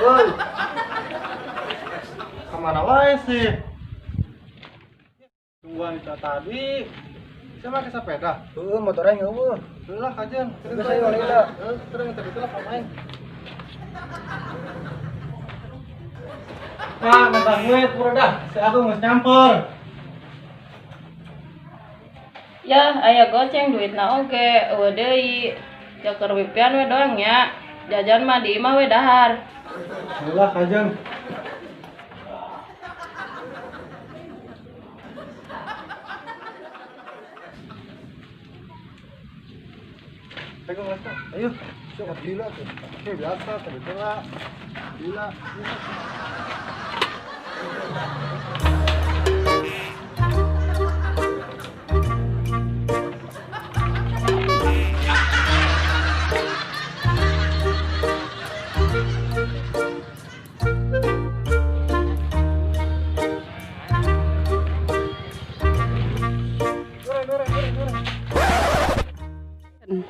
euy. Kemana wae sih? Tungguan kita tadi. Saya pakai sepeda. Motornya ngeueuh. Lah kajen. Geus aya wae. Terus tadi itu lah pamain. Nah, minta duit pura dah. Saya aku geus nyamper. Ya, aya goceng duitna oge, eueuh deui. Jaker wipian we doang nya. Jajan mah di imah we dahar. Lah kajen. Pegang mas, ayo. Siap gila tuh. Oke biasa, tadi lah. Gila.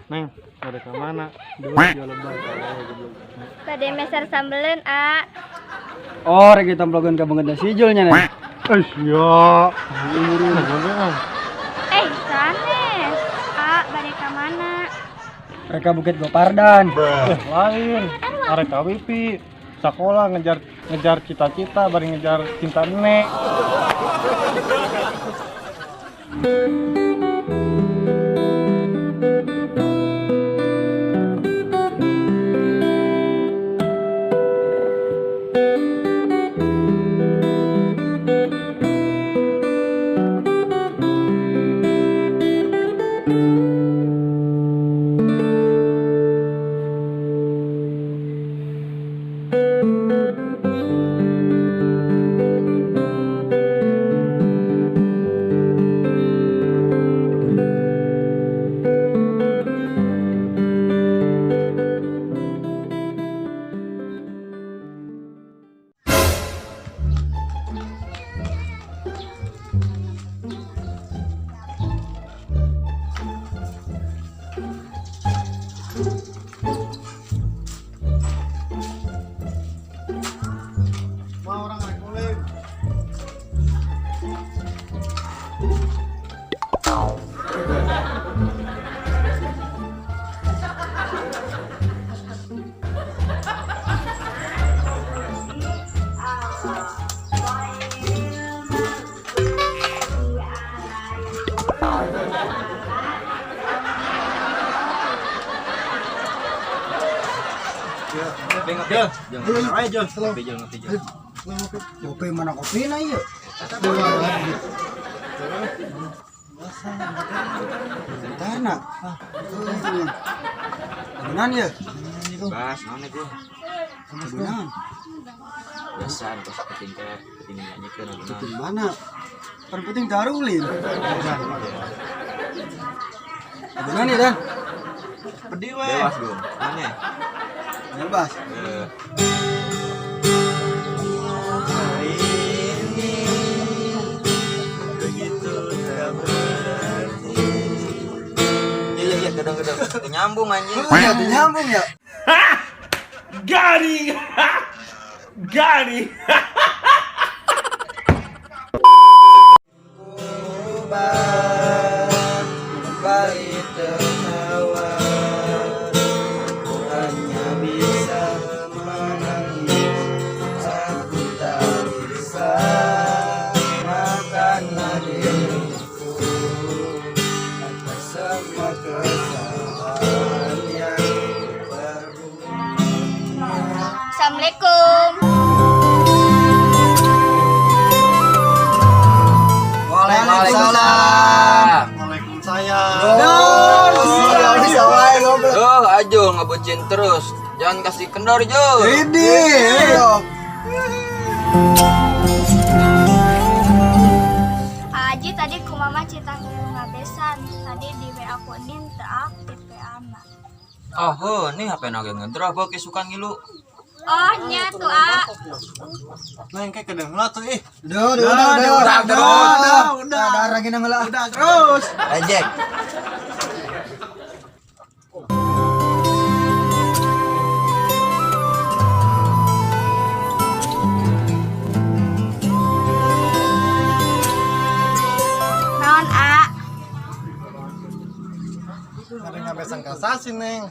Neng, ada ke mana? Dulu jual lebah Tadi meser sambelen, A. Oh, rek ditemplokeun ka banget sijulnya nih. Iya. Umurin aja. Sanes. A, balik ke mana? Mereka Bukit Gopardan. Lain. Arek kawipi. Sekolah ngejar cita-cita, bari ngejar cinta nek. Kopi mana kopi na ieu? Bentarna. Benan ya? Bas, naon itu? Benan. Biasa, terus penting nyanyikan Penting mana? Kan penting darulin. Benan ya, Dan? Pedih Bebas belum? Mana? Bebas. Iya, gedang-gedang. Nyambung anjing. Ya, nyambung ya. Gari. Assalamualaikum. Waalaikumsalam. Waalaikumsalam. Ajul ngebucin terus. Jangan kasih kendor, Jul. Aji tadi ku mama cita ngabesan. Tadi di WA ku Nin teu aktif WA-na. Oh, nih HP nage ngedrop ke suka ngilu. Oh, nya tuh, A. Neng kayak kedengeran tuh ih. Udah, lagi nangela. Udah terus. Ejek. sih, Neng?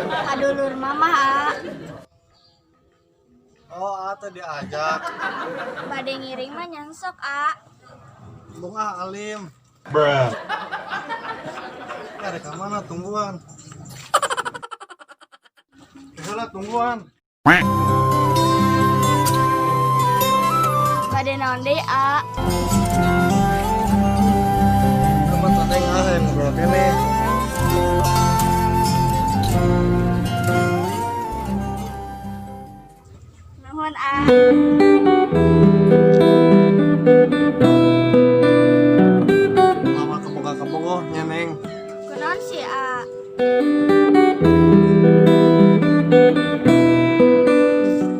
Kadulur mama, A. Oh, atau diajak. Bade ngiring mah nyansok, A. Bunga alim. Ya, reka mana tungguan? Lah tungguan. Bade naon deui, A. Teman Neng yang ngobrol kene. Nuhun, A. Lama kepoga-kepogoh nya, Neng. Kunaon sih, A?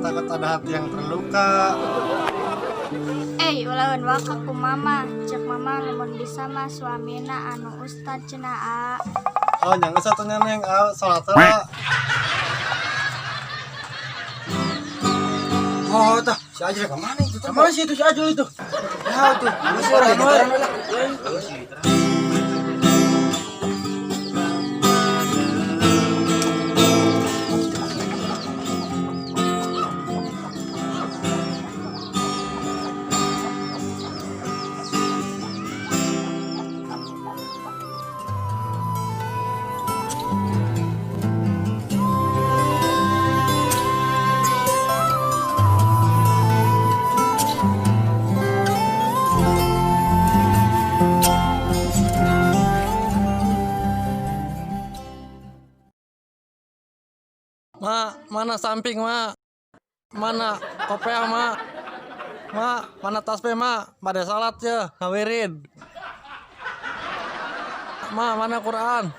Takut ada hati yang terluka. Ulawan waka ku mama, cek mama lamun bisa mah suamina anu ustad cenah, A. Oh, nyangga satunya, Neng. Salat lah. Oh, tah, si Ajul kemana itu? Kemana sih itu si Ajul itu? Ya, tuh. Masih orang luar. Ma, mana samping, Ma? Mana kopiah, Ma? Ma, mana tasbih, Ma? Pada salat ya, ngawirin. Ma, mana Quran?